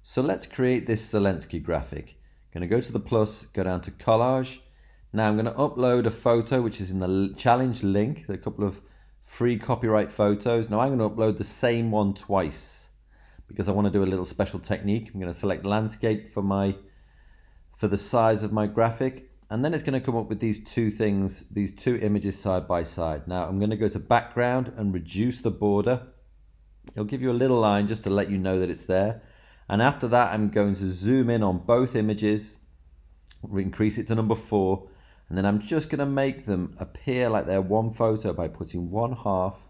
So let's create this Zelensky graphic. I'm going to go to the plus, go down to collage. Now I'm going to upload a photo which is in the challenge link, a couple of free copyright photos. Now I'm going to upload the same one twice because I want to do a little special technique. I'm going to select landscape for the size of my graphic, and then it's going to come up with these two things, these two images side by side. Now I'm going to go to background and reduce the border. It'll give you a little line just to let you know that it's there. And after that, I'm going to zoom in on both images, increase it to number 4, and then I'm just going to make them appear like they're one photo by putting one half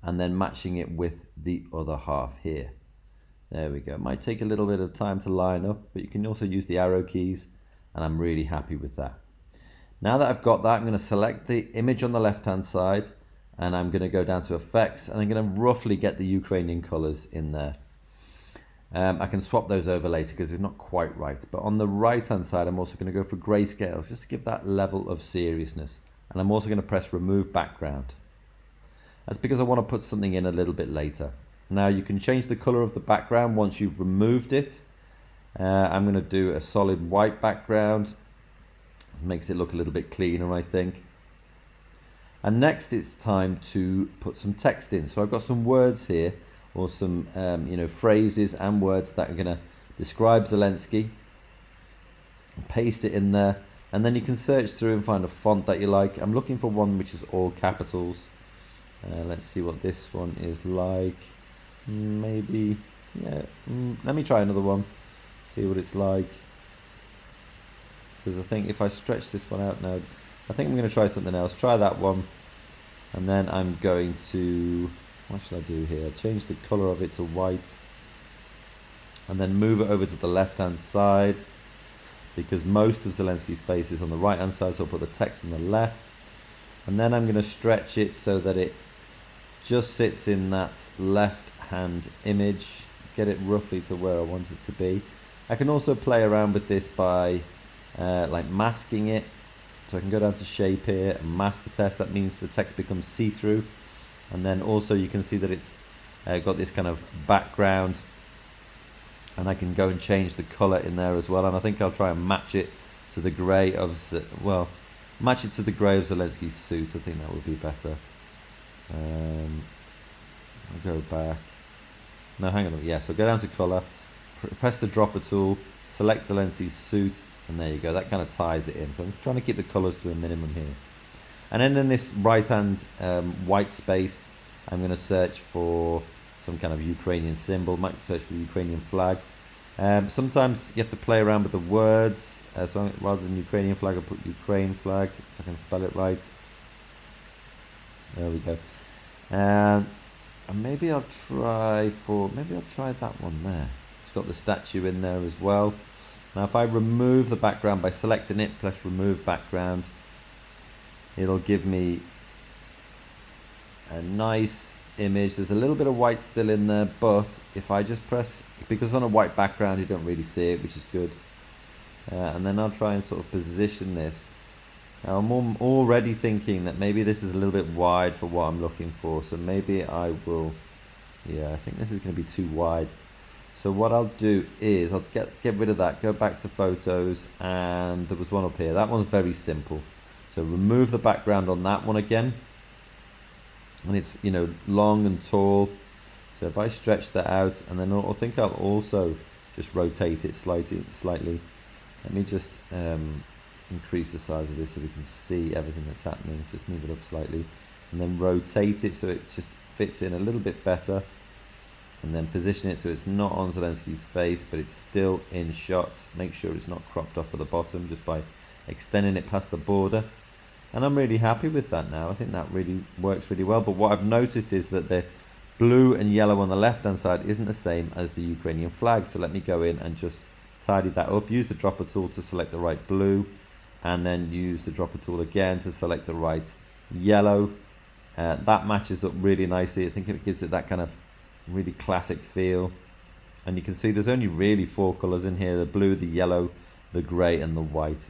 and then matching it with the other half here. There we go. It might take a little bit of time to line up, but you can also use the arrow keys, and I'm really happy with that. Now that I've got that, I'm going to select the image on the left-hand side, and I'm going to go down to effects, and I'm going to roughly get the Ukrainian colors in there. I can swap those over later because it's not quite right. But on the right hand side, I'm also going to go for grayscales just to give that level of seriousness. And I'm also going to press remove background. That's because I want to put something in a little bit later. Now you can change the color of the background once you've removed it. I'm going to do a solid white background. It makes it look a little bit cleaner, I think. And next it's time to put some text in. So I've got some words here, or some phrases and words that are going to describe Zelensky. Paste it in there, and then you can search through and find a font that you like. I'm looking for one which is all capitals. Let's see what this one is like. Maybe, yeah. Let me try another one, see what it's like. Because I think if I stretch this one out now, I think I'm going to try something else. Try that one, and then I'm going to, what should I do here? Change the color of it to white, and then move it over to the left hand side, because most of Zelensky's face is on the right hand side, so I'll put the text on the left. And then I'm going to stretch it so that it just sits in that left hand image, get it roughly to where I want it to be. I can also play around with this by like masking it. So I can go down to shape here and mask the text. That means the text becomes see-through. And then also you can see that it's got this kind of background, and I can go and change the color in there as well. And I think I'll try and match it to the gray of, match it to the gray of Zelensky's suit. I think that would be better. I'll go back. No, hang on. Yeah, so go down to color, press the dropper tool, select Zelensky's suit, and there you go. That kind of ties it in. So I'm trying to keep the colors to a minimum here. And then in this right-hand white space, I'm going to search for some kind of Ukrainian symbol. Might search for the Ukrainian flag. Sometimes you have to play around with the words. So rather than Ukrainian flag, I'll put Ukraine flag, if I can spell it right. There we go. And maybe I'll try that one there. It's got the statue in there as well. Now if I remove the background by selecting it, press remove background, it'll give me a nice image. There's a little bit of white still in there, but if I just press, because on a white background you don't really see it, which is good. And then I'll try and sort of position this. Now I'm already thinking that maybe this is a little bit wide for what I'm looking for, so maybe I will, I think this is going to be too wide. So what I'll do is I'll get rid of that, go back to photos, and there was one up here. That one's very simple. So remove the background on that one again. And it's, long and tall. So if I stretch that out, and then I think I'll also just rotate it slightly. Let me just increase the size of this so we can see everything that's happening. Just move it up slightly. And then rotate it so it just fits in a little bit better. And then position it so it's not on Zelensky's face, but it's still in shot. Make sure it's not cropped off at the bottom just by extending it past the border. And I'm really happy with that now. I think that really works really well. But what I've noticed is that the blue and yellow on the left hand side isn't the same as the Ukrainian flag. So let me go in and just tidy that up. Use the dropper tool to select the right blue, and then use the dropper tool again to select the right yellow. That matches up really nicely. I think it gives it that kind of really classic feel. And you can see there's only really 4 colors in here: the blue, the yellow, the gray, and the white.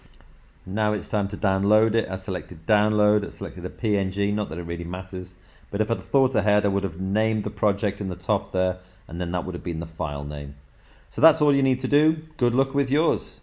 Now it's time to download it. I selected download, I selected a PNG, not that it really matters, but if I'd thought ahead, I would have named the project in the top there, and then that would have been the file name. So that's all you need to do. Good luck with yours.